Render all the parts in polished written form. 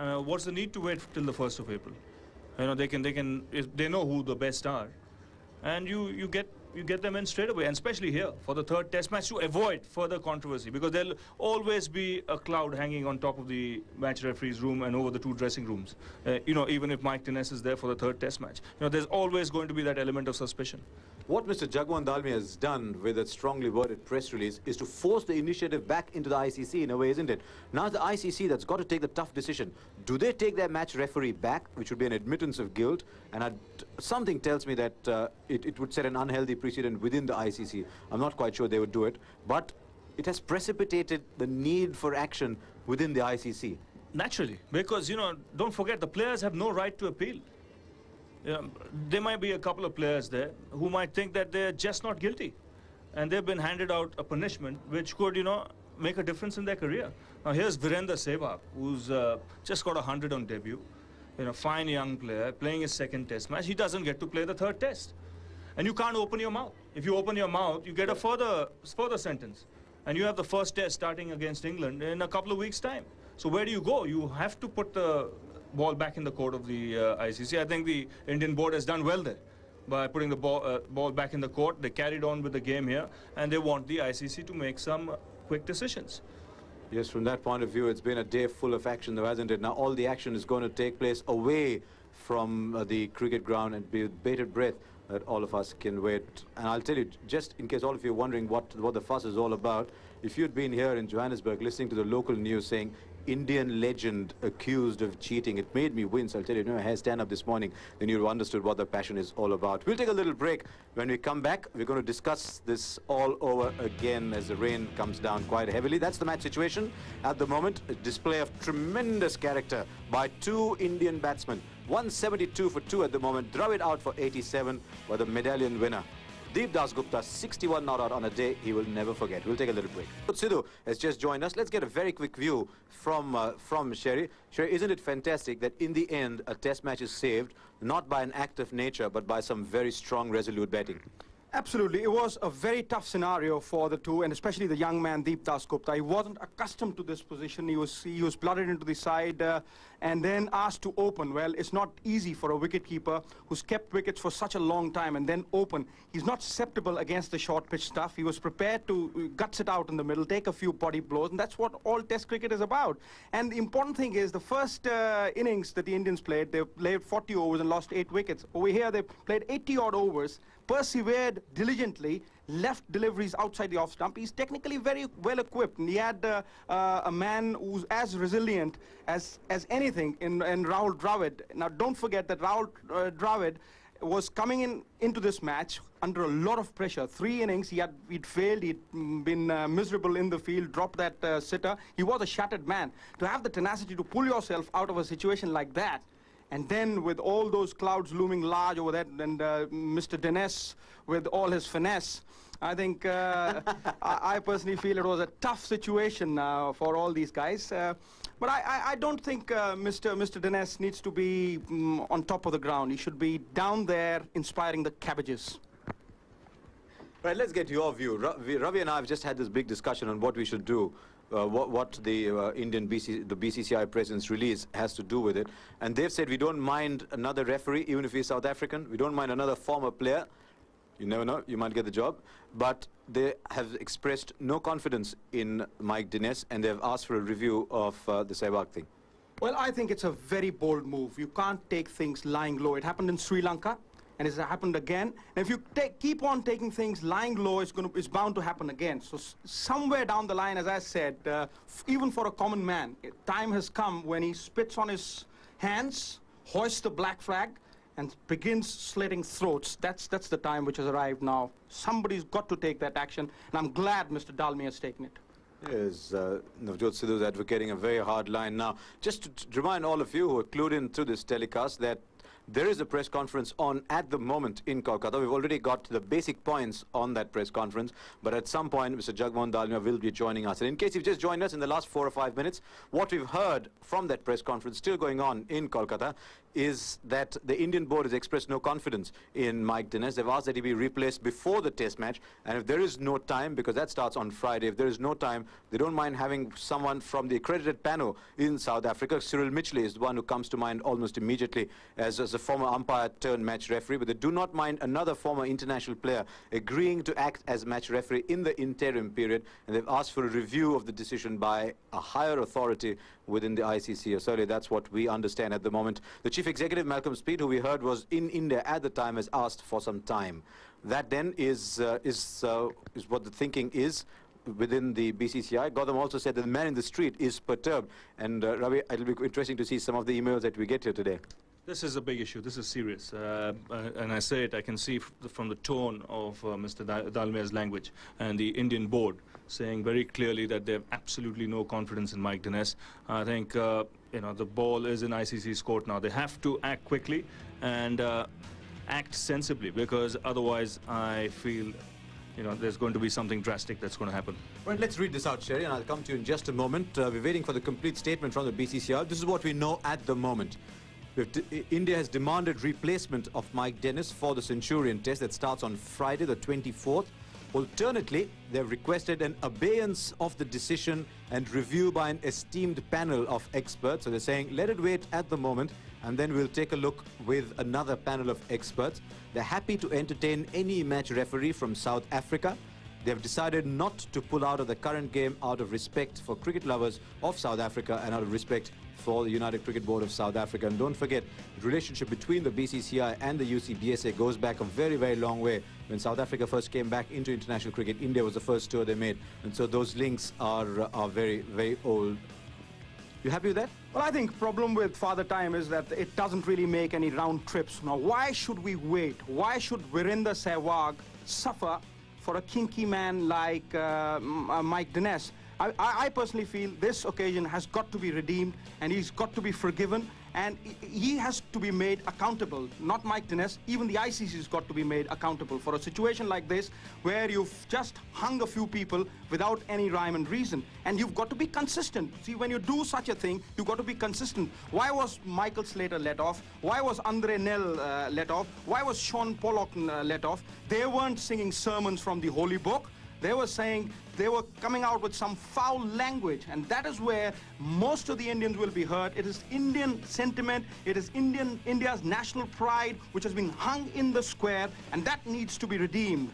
What's the need to wait till the 1st of April? You know, they know who the best are, and you get them in straight away, and especially here for the 3rd Test match to avoid further controversy, because there'll always be a cloud hanging on top of the match referee's room and over the 2 dressing rooms. You know, even if Mike Diness is there for the 3rd Test match, you know, there's always going to be that element of suspicion. What Mr. Jagmohan Dalmia has done with a strongly worded press release is to force the initiative back into the ICC in a way, isn't it? Now it's the ICC that's got to take the tough decision. Do they take their match referee back, which would be an admittance of guilt? And something tells me that it would set an unhealthy precedent within the ICC. I'm not quite sure they would do it, but it has precipitated the need for action within the ICC. Naturally, because, you know, don't forget, the players have no right to appeal. There might be a couple of players there who might think that they're just not guilty, and they've been handed out a punishment which could, you know, make a difference in their career. Now here's Virender Sehwag, who's just got 100 on debut. You know, fine young player, playing his 2nd Test match. He doesn't get to play the 3rd Test. And you can't open your mouth. If you open your mouth, you get a further sentence. And you have the 1st Test starting against England in a couple of weeks' time. So where do you go? You have to put the ball back in the court of the ICC. I think the Indian board has done well there by putting the ball back in the court. They carried on with the game here, and they want the ICC to make some quick decisions. Yes, from that point of view, it's been a day full of action, though, hasn't it? Now all the action is going to take place away from the cricket ground, and be with bated breath that all of us can wait. And I'll tell you, just in case all of you are wondering what the fuss is all about, if you'd been here in Johannesburg listening to the local news saying Indian legend accused of cheating, it made me wince. I'll tell you, I had stand up this morning, then you'd have understood what the passion is all about. We'll take a little break. When we come back, we're going to discuss this all over again as the rain comes down quite heavily. That's the match situation at the moment. A display of tremendous character by 2 Indian batsmen. 172 for 2 at the moment. Dravid out for 87, were the medallion winner. Deep Dasgupta, 61 not out on a day he will never forget. We'll take a little break. Sidhu has just joined us. Let's get a very quick view from Sherry. Sherry, isn't it fantastic that in the end a test match is saved, not by an act of nature, but by some very strong, resolute batting? Absolutely. It was a very tough scenario for the 2, and especially the young man, Deep Dasgupta. He wasn't accustomed to this position. He was blooded into the side and then asked to open. Well, it's not easy for a wicketkeeper who's kept wickets for such a long time and then open. He's not susceptible against the short pitch stuff. He was prepared to guts it out in the middle, take a few body blows, and that's what all Test cricket is about. And the important thing is the first innings that the Indians played, they played 40 overs and lost 8 wickets. Over here, they played 80-odd overs, persevered diligently, left deliveries outside the off stump. He's technically very well equipped, and he had a man who's as resilient as anything in Rahul Dravid. Now don't forget that Rahul Dravid was coming into this match under a lot of pressure. 3 innings, he'd failed, he'd been miserable in the field, dropped that sitter. He was a shattered man. To have the tenacity to pull yourself out of a situation like that, and then with all those clouds looming large over that, and Mr. Diness with all his finesse, I think I personally feel it was a tough situation for all these guys. But I don't think Mr. Diness needs to be on top of the ground. He should be down there inspiring the cabbages. Right, let's get your view. Ravi and I have just had this big discussion on what we should do. What the the BCCI president's release has to do with it. And they've said we don't mind another referee, even if he's South African. We don't mind another former player. You never know, you might get the job. But they have expressed no confidence in Mike Diness, and they've asked for a review of the Sehwag thing. Well, I think it's a very bold move. You can't take things lying low. It happened in Sri Lanka, and it's happened again. And if you keep on taking things lying low, it's bound to happen again. So somewhere down the line, as I said, even for a common man, time has come when he spits on his hands, hoists the black flag, and begins slitting throats. That's the time which has arrived now. Somebody's got to take that action, and I'm glad Mr. Dalmia has taken it. Yes, Navjot Sidhu is advocating a very hard line. Now, just to remind all of you who are clued in through this telecast that There is a press conference on at the moment in Kolkata. We've already got the basic points on that press conference, but at some point Mr. Jagmohan Dalmia will be joining us. And in case you've just joined us in the last 4 or 5 minutes, what we've heard from that press conference still going on in Kolkata is that the Indian board has expressed no confidence in Mike Dinesh. They've asked that he be replaced before the test match, and if there is no time, because that starts on Friday, if there is no time, they don't mind having someone from the accredited panel in South Africa. Cyril Mitchley is the one who comes to mind almost immediately as a former umpire turned match referee, but they do not mind another former international player agreeing to act as match referee in the interim period, and they've asked for a review of the decision by a higher authority within the ICC. Certainly that's what we understand at the moment. The Chief Executive, Malcolm Speed, who we heard was in India at the time, has asked for some time. That then is what the thinking is within the BCCI. Gautam also said that the man in the street is perturbed. And Ravi, it'll be interesting to see some of the emails that we get here today. This is a big issue. This is serious. And I say it, I can see from the tone of Mr. Dalmia's language and the Indian board saying very clearly that they have absolutely no confidence in Mike Dinesh. I think, you know, the ball is in ICC's court now. They have to act quickly and act sensibly, because otherwise I feel, you know, there's going to be something drastic that's going to happen. Well, let's read this out, Sherry, and I'll come to you in just a moment. We're waiting for the complete statement from the BCCI. This is what we know at the moment. India has demanded replacement of Mike Dinesh for the Centurion test that starts on Friday, the 24th. Alternately, they've requested an abeyance of the decision and review by an esteemed panel of experts. So they're saying, let it wait at the moment, and then we'll take a look with another panel of experts. They're happy to entertain any match referee from South Africa. They've decided not to pull out of the current game out of respect for cricket lovers of South Africa and out of respect for the United Cricket Board of South Africa. And don't forget, the relationship between the BCCI and the UCBSA goes back a very, very long way. When South Africa first came back into international cricket, India was the first tour they made. And so those links are very, very old. You happy with that? Well, I think problem with Father Time is that it doesn't really make any round trips. Now, why should we wait? Why should Virender Sehwag suffer for a kinky man like Mike Dinesh? I personally feel this occasion has got to be redeemed, and he's got to be forgiven, and he has to be made accountable. Not Mike Dinesh, even the ICC has got to be made accountable for a situation like this where you've just hung a few people without any rhyme and reason, and you've got to be consistent. See, when you do such a thing, you've got to be consistent. Why was Michael Slater let off? Why was Andre Nell let off? Why was Sean Pollock let off? They weren't singing sermons from the Holy Book. They were saying, they were coming out with some foul language, and that is where most of the Indians will be hurt. It is Indian sentiment, it is India's national pride which has been hung in the square, and that needs to be redeemed.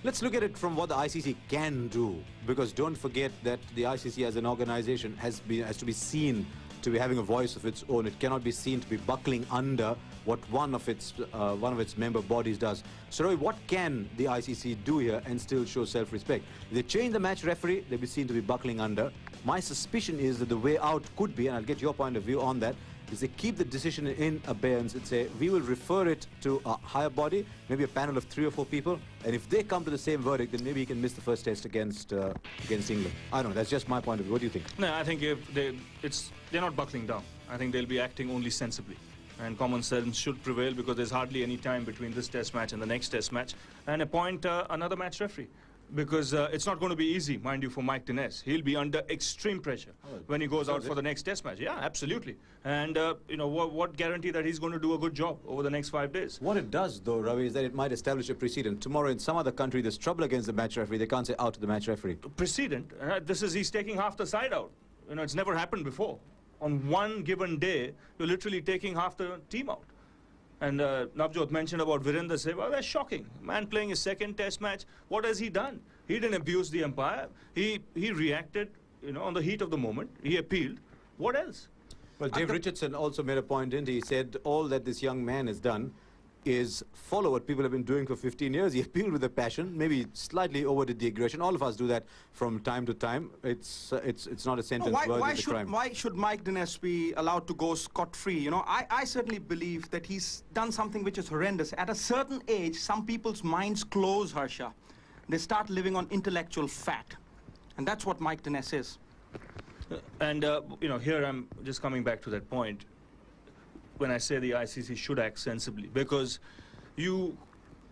Let's look at it from what the ICC can do, because don't forget that the ICC as an organization has to be seen to be having a voice of its own. It cannot be seen to be buckling under what one of its member bodies does. So Roy, what can the ICC do here and still show self-respect? If they change the match referee, they'll be seen to be buckling under. My suspicion is that the way out could be, and I'll get your point of view on that, is they keep the decision in abeyance and say, we will refer it to a higher body, maybe a panel of 3 or 4 people, and if they come to the same verdict, then maybe he can miss the first test against England. I don't know, that's just my point of view. What do you think? No, I think if they're not buckling down. I think they'll be acting only sensibly. And common sense should prevail, because there's hardly any time between this test match and the next test match, and appoint another match referee. Because it's not going to be easy, mind you, for Mike Dinesh. He'll be under extreme pressure when he goes out for the next test match. Yeah, absolutely. And, you know, what guarantee that he's going to do a good job over the next 5 days? What it does, though, Ravi, is that it might establish a precedent. Tomorrow, in some other country, there's trouble against the match referee. They can't say out to the match referee. Precedent? He's taking half the side out. You know, it's never happened before. On one given day, you're literally taking half the team out. And Navjot mentioned about Virender Sehwag. That's shocking. Man playing his second test match. What has he done? He didn't abuse the umpire. He reacted, you know, on the heat of the moment. He appealed. What else? Well, Dave Richardson also made a point, didn't he? He said all that this young man has done is follow what people have been doing for 15 years. He appealed with a passion, maybe slightly overdid the aggression. All of us do that from time to time. It's not a sentence worthy of the crime. Why should Mike Dinesh be allowed to go scot-free? You know, I certainly believe that he's done something which is horrendous. At a certain age, some people's minds close, Harsha. They start living on intellectual fat. And that's what Mike Dinesh is. And, you know, here I'm just coming back to that point. when I say the ICC should act sensibly, because you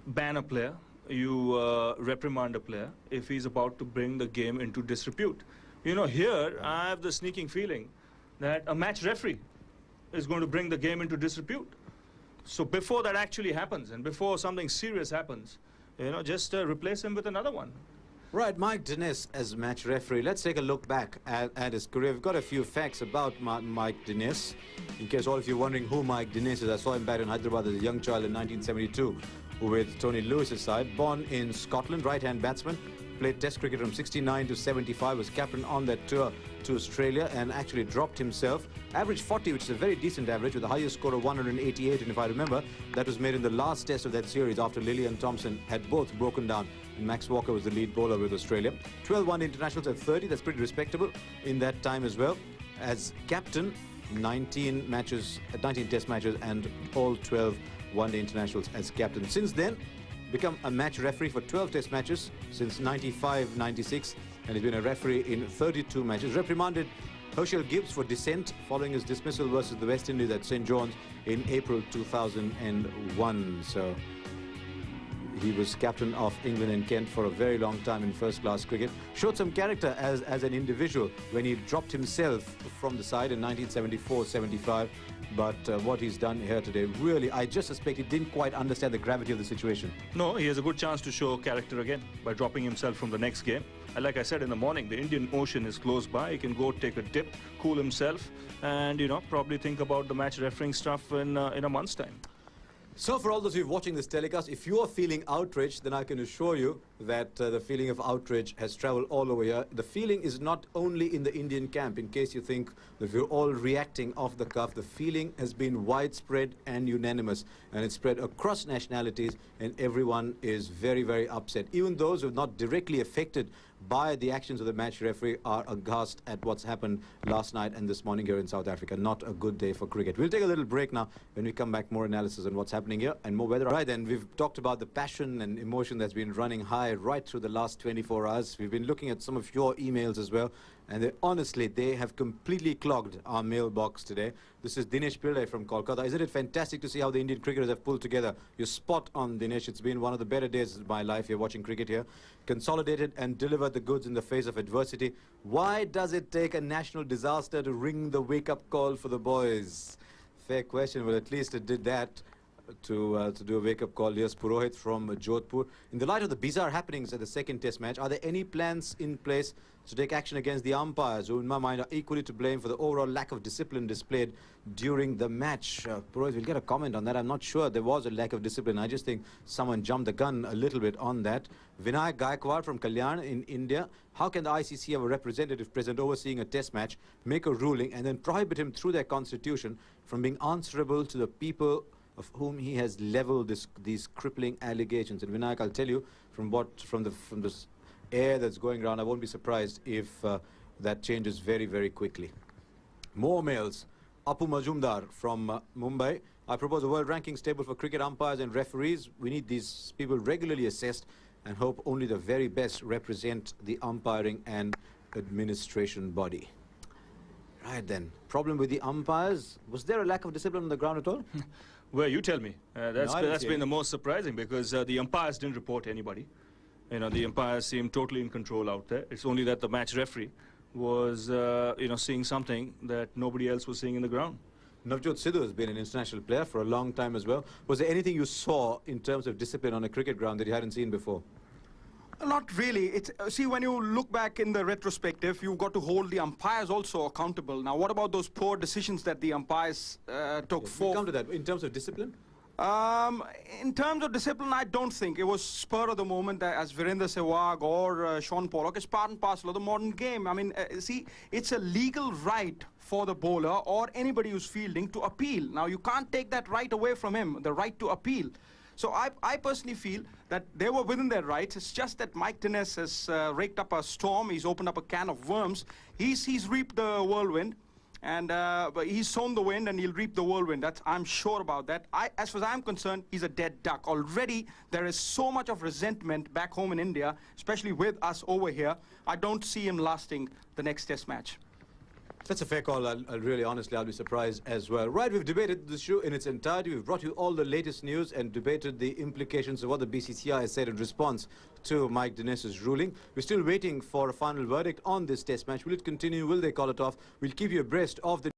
ban a player, you reprimand a player if he's about to bring the game into disrepute. You know, here I have the sneaking feeling that a match referee is going to bring the game into disrepute. So before that actually happens, and before something serious happens, you know, just replace him with another one. Right, Mike Dinesh as match referee. Let's take a look back at his career. We've got a few facts about Mike Dinesh. In case all of you are wondering who Mike Dinesh is, I saw him back in Hyderabad as a young child in 1972 with Tony Lewis's side. Born in Scotland, right-hand batsman. Played Test cricket from 69 to 75, was captain on that tour to Australia and actually dropped himself. Average 40, which is a very decent average, with the highest score of 188. And if I remember, that was made in the last test of that series after Lilly and Thompson had both broken down. And Max Walker was the lead bowler with Australia. 12 one-day internationals at 30, that's pretty respectable in that time as well. As captain, 19 test matches and all 12 one-day internationals as captain. Since then, become a match referee for 12 test matches since 95-96, and he's been a referee in 32 matches. Reprimanded Herschel Gibbs for dissent following his dismissal versus the West Indies at St. John's in April 2001. So he was captain of England and Kent for a very long time in first-class cricket. Showed some character as an individual when he dropped himself from the side in 1974-75. But what he's done here today, really, I just suspect he didn't quite understand the gravity of the situation. No, he has a good chance to show character again by dropping himself from the next game. And like I said in the morning, the Indian Ocean is close by. He can go take a dip, cool himself, and, you know, probably think about the match refereeing stuff in a month's time. So for all those of you watching this telecast, if you are feeling outraged, then I can assure you that the feeling of outrage has traveled all over here. The feeling is not only in the Indian camp. In case you think that we're all reacting off the cuff, the feeling has been widespread and unanimous, and it's spread across nationalities, and everyone is very, very upset. Even those who are not directly affected by the actions of the match referee are aghast at what's happened last night and this morning here in South Africa. Not a good day for cricket. We'll take a little break now. When we come back, more analysis on what's happening here and more weather. Right, and we've talked about the passion and emotion that's been running high right through the last 24 hours. We've been looking at some of your emails as well, and honestly, they have completely clogged our mailbox today. This is Dinesh Pillai from Kolkata. Isn't it fantastic to see how the Indian cricketers have pulled together? You're spot on, Dinesh. It's been one of the better days of my life here watching cricket here. Consolidated and delivered the goods in the face of adversity. Why does it take a national disaster to ring the wake-up call for the boys? Fair question, but at least it did that to do a wake-up call. Yes, Purohit from Jodhpur. In the light of the bizarre happenings at the second test match, are there any plans in place to take action against the umpires, who in my mind are equally to blame for the overall lack of discipline displayed during the match? Purohit, we'll get a comment on that. I'm not sure there was a lack of discipline. I just think someone jumped the gun a little bit on that. Vinayak Gaikwad from Kalyan in India. How can the ICC have a representative present overseeing a test match, make a ruling, and then prohibit him through their constitution from being answerable to the people of whom he has leveled these crippling allegations? And Vinayak, I'll tell you, from this air that's going around, I won't be surprised if that changes very, very quickly. More mails. Apu Majumdar from Mumbai. I propose a world rankings table for cricket umpires and referees. We need these people regularly assessed and hope only the very best represent the umpiring and administration body. Right then. Problem with the umpires. Was there a lack of discipline on the ground at all? Well, you tell me. That's been it. the most surprising, because the umpires didn't report anybody. You know, the umpires seemed totally in control out there. It's only that the match referee was, you know, seeing something that nobody else was seeing in the ground. Navjot Sidhu has been an international player for a long time as well. Was there anything you saw in terms of discipline on a cricket ground that you hadn't seen before? Not really. See, when you look back in the retrospective, you've got to hold the umpires also accountable. Now, what about those poor decisions that the umpires took? Yes, we'll come to that. In terms of discipline? In terms of discipline, I don't think. It was spur of the moment, as Virendra Sehwag or Sean Pollock. It's part and parcel of the modern game. I mean, see, it's a legal right for the bowler or anybody who's fielding to appeal. Now, you can't take that right away from him, the right to appeal. So I personally feel that they were within their rights. It's just that Mike Dinesh has raked up a storm. He's opened up a can of worms. He's reaped the whirlwind. And but he's sown the wind and he'll reap the whirlwind. I'm sure about that. As far as I'm concerned, he's a dead duck. Already, there is so much of resentment back home in India, especially with us over here. I don't see him lasting the next test match. That's a fair call. I'll be surprised as well. Right, we've debated the issue in its entirety. We've brought you all the latest news and debated the implications of what the BCCI has said in response to Mike Dines's ruling. We're still waiting for a final verdict on this test match. Will it continue? Will they call it off? We'll keep you abreast of the